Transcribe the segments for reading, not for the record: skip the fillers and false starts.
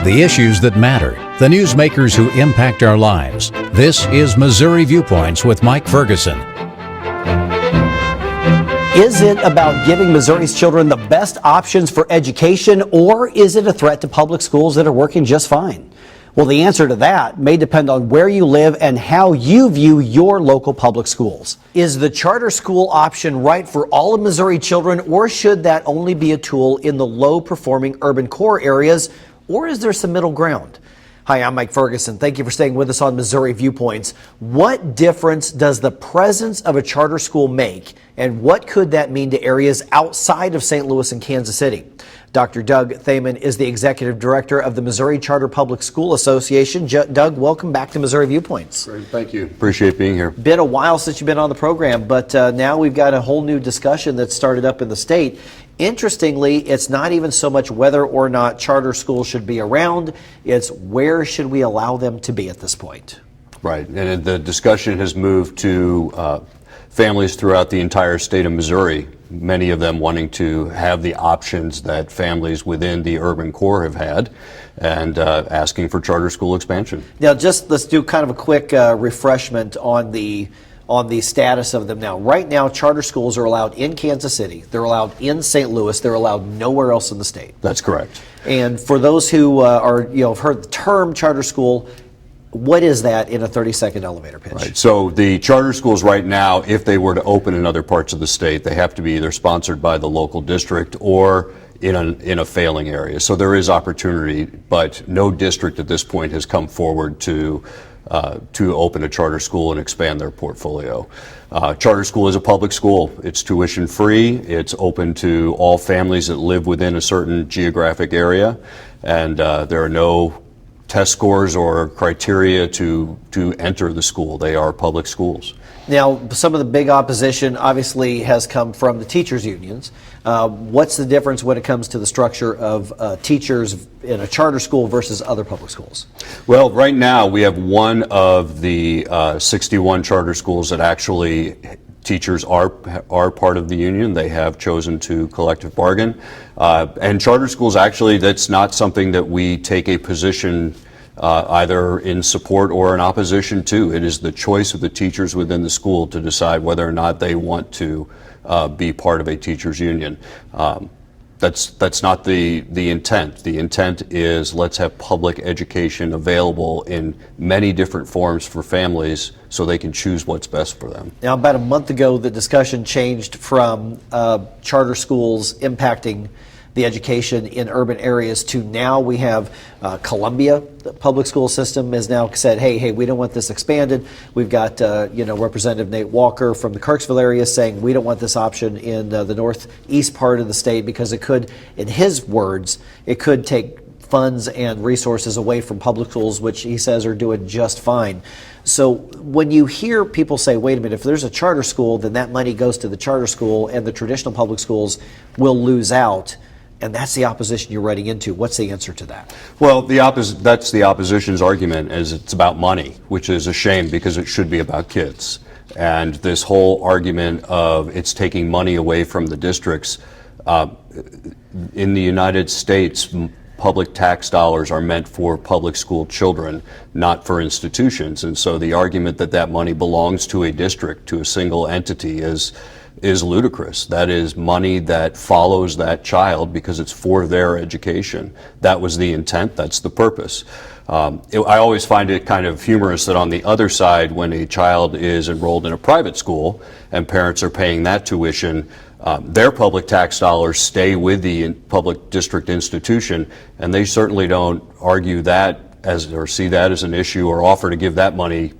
The issues that matter, the newsmakers who impact our lives. This is Missouri Viewpoints with Mike Ferguson. Is it about giving Missouri's children the best options for education, or is it a threat to public schools that are working just fine? Well, the answer to that may depend on where you live and how you view your local public schools. Is the charter school option right for all of Missouri children, or should that only be a tool in the low-performing urban core areas, or is there some middle ground? Hi, I'm Mike Ferguson. Thank you for staying with us on Missouri Viewpoints. What difference does the presence of a charter school make, and what could that mean to areas outside of St. Louis and Kansas City? Dr. Doug Thaman is the executive director of the Missouri Charter Public School Association. Doug, welcome back to Missouri Viewpoints. Great, thank you. Appreciate being here. Been a while since you've been on the program, but now we've got a whole new discussion that started up in the state. Interestingly, it's not even so much whether or not charter schools should be around, it's where should we allow them to be at this point. Right, and the discussion has moved to families throughout the entire state of Missouri, many of them wanting to have the options that families within the urban core have had, and asking for charter school expansion. Now, let's do kind of a quick refreshment on the status of them now. Right now, charter schools are allowed in Kansas City, they're allowed in St. Louis, they're allowed nowhere else in the state. That's correct. And for those who have heard the term charter school, what is that in a 30-second elevator pitch? Right. So the charter schools right now, if they were to open in other parts of the state, they have to be either sponsored by the local district or in a failing area. So there is opportunity, but no district at this point has come forward to open a charter school and expand their portfolio. Charter school is a public school. It's tuition free. It's open to all families that live within a certain geographic area, and there are no test scores or criteria to enter the school. They are public schools. Now, some of the big opposition obviously has come from the teachers' unions. What's the difference when it comes to the structure of teachers in a charter school versus other public schools? Well, right now we have one of the 61 charter schools that actually teachers are part of the union. They have chosen to collective bargain. And charter schools, actually, that's not something that we take a position either in support or in opposition to. It is the choice of the teachers within the school to decide whether or not they want to be part of a teachers union. That's not the intent. The intent is let's have public education available in many different forms for families so they can choose what's best for them. Now, about a month ago, the discussion changed from charter schools impacting the education in urban areas to now we have Columbia, the public school system, has now said, hey, we don't want this expanded. We've got Representative Nate Walker from the Kirksville area saying we don't want this option in the northeast part of the state because it could, in his words, it could take funds and resources away from public schools, which he says are doing just fine. So when you hear people say, wait a minute, if there's a charter school, then that money goes to the charter school and the traditional public schools will lose out, and that's the opposition you're running into. What's the answer to that? Well, that's the opposition's argument, is it's about money, which is a shame because it should be about kids. And this whole argument of it's taking money away from the districts, in the United States, public tax dollars are meant for public school children, not for institutions. And so the argument that that money belongs to a district, to a single entity, is ludicrous. That is money that follows that child because it's for their education. That was the intent. That's the purpose. I always find it kind of humorous that on the other side, when a child is enrolled in a private school and parents are paying that tuition, their public tax dollars stay with the public district institution, and they certainly don't argue that or see that as an issue or offer to give that money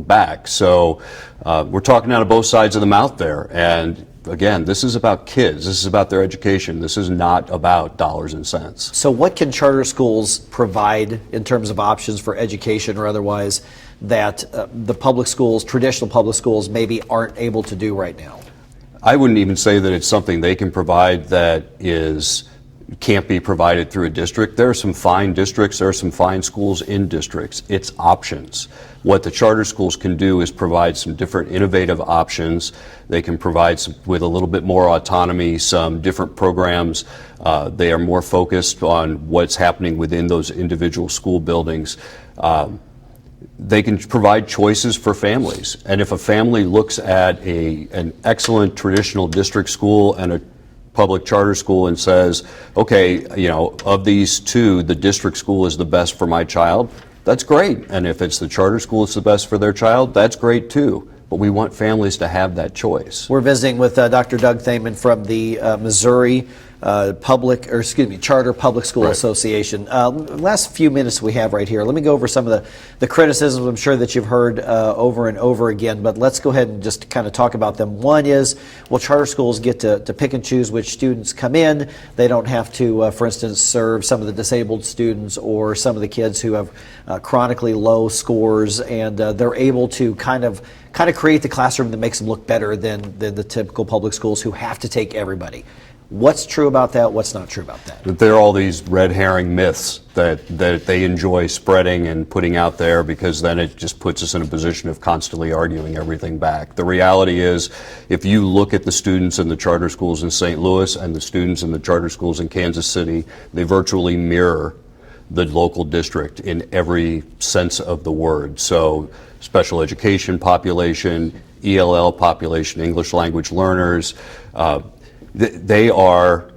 back. So we're talking out of both sides of the mouth there. And again, this is about kids. This is about their education. This is not about dollars and cents. So what can charter schools provide in terms of options for education or otherwise that the public schools, traditional public schools, maybe aren't able to do right now? I wouldn't even say that it's something they can provide that is can't be provided through a district. There are some fine districts, there are some fine schools in districts. It's options. What the charter schools can do is provide some different innovative options. They can provide with a little bit more autonomy, some different programs. They are more focused on what's happening within those individual school buildings. They can provide choices for families. And if a family looks at an excellent traditional district school and a public charter school and says, okay, of these two, the district school is the best for my child, that's great. And if it's the charter school that's the best for their child, that's great too. But we want families to have that choice. We're visiting with Dr. Doug Thaman from the Missouri Charter Public School Association. Last few minutes we have right here, let me go over some of the criticisms I'm sure that you've heard over and over again, but let's go ahead and just kind of talk about them. One is, well, charter schools get to pick and choose which students come in. They don't have to, for instance, serve some of the disabled students or some of the kids who have chronically low scores, and they're able to kind of create the classroom that makes them look better than the typical public schools who have to take everybody. What's true about that? What's not true about that? There are all these red herring myths that they enjoy spreading and putting out there, because then it just puts us in a position of constantly arguing everything back. The reality is, if you look at the students in the charter schools in St. Louis and the students in the charter schools in Kansas City, they virtually mirror the local district in every sense of the word. So special education population, ELL population, English language learners, they are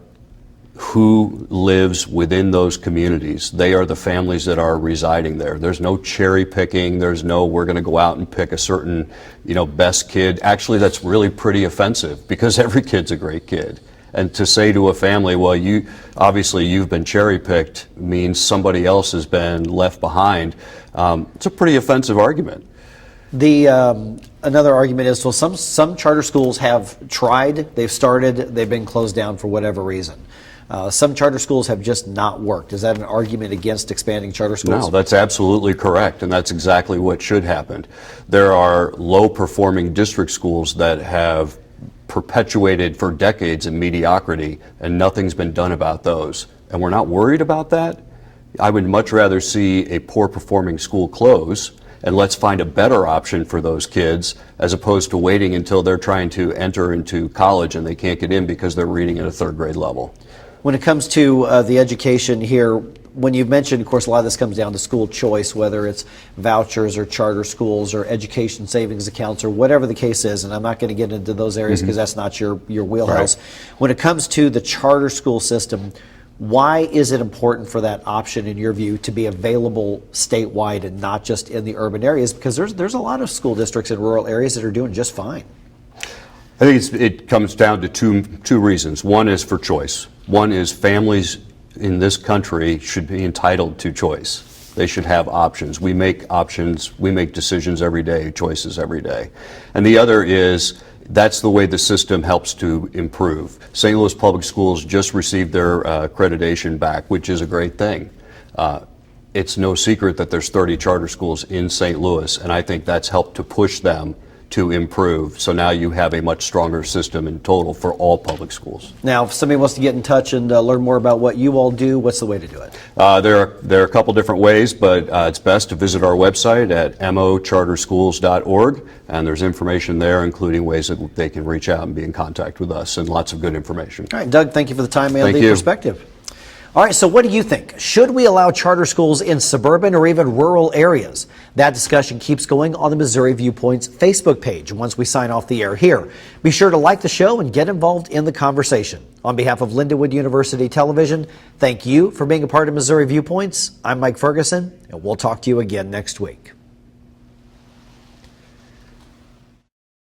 who lives within those communities. They are the families that are residing there. There's no cherry picking. There's no, we're going to go out and pick a certain, best kid. Actually, that's really pretty offensive, because every kid's a great kid. And to say to a family, well, you've been cherry picked, means somebody else has been left behind. It's a pretty offensive argument. Another argument is, well, some charter schools have tried, they've started, they've been closed down for whatever reason. Some charter schools have just not worked. Is that an argument against expanding charter schools? No, that's absolutely correct, and that's exactly what should happen. There are low-performing district schools that have perpetuated for decades in mediocrity, and nothing's been done about those. And we're not worried about that. I would much rather see a poor-performing school close, and let's find a better option for those kids, as opposed to waiting until they're trying to enter into college and they can't get in because they're reading at a third grade level. When it comes to the education here, when you've mentioned, of course, a lot of this comes down to school choice, whether it's vouchers or charter schools or education savings accounts or whatever the case is, and I'm not going to get into those areas because that's not your wheelhouse. Right. When it comes to the charter school system, why is it important for that option, in your view, to be available statewide and not just in the urban areas? Because there's a lot of school districts in rural areas that are doing just fine. I think it comes down to two reasons. One is for choice. One is families in this country should be entitled to choice. They should have options. We make options, we make decisions every day, choices every day. And the other is, that's the way the system helps to improve. St. Louis Public Schools just received their accreditation back, which is a great thing. It's no secret that there's 30 charter schools in St. Louis, and I think that's helped to push them to improve. So now you have a much stronger system in total for all public schools. Now, if somebody wants to get in touch and learn more about what you all do, what's the way to do it? There are a couple different ways, but it's best to visit our website at mocharterschools.org, and there's information there, including ways that they can reach out and be in contact with us, and lots of good information. All right, Doug, thank you for the time and Thank the you. perspective. All right, so what do you think? Should we allow charter schools in suburban or even rural areas? That discussion keeps going on the Missouri Viewpoints Facebook page once we sign off the air here. Be sure to like the show and get involved in the conversation. On behalf of Lindenwood University Television, thank you for being a part of Missouri Viewpoints. I'm Mike Ferguson, and we'll talk to you again next week.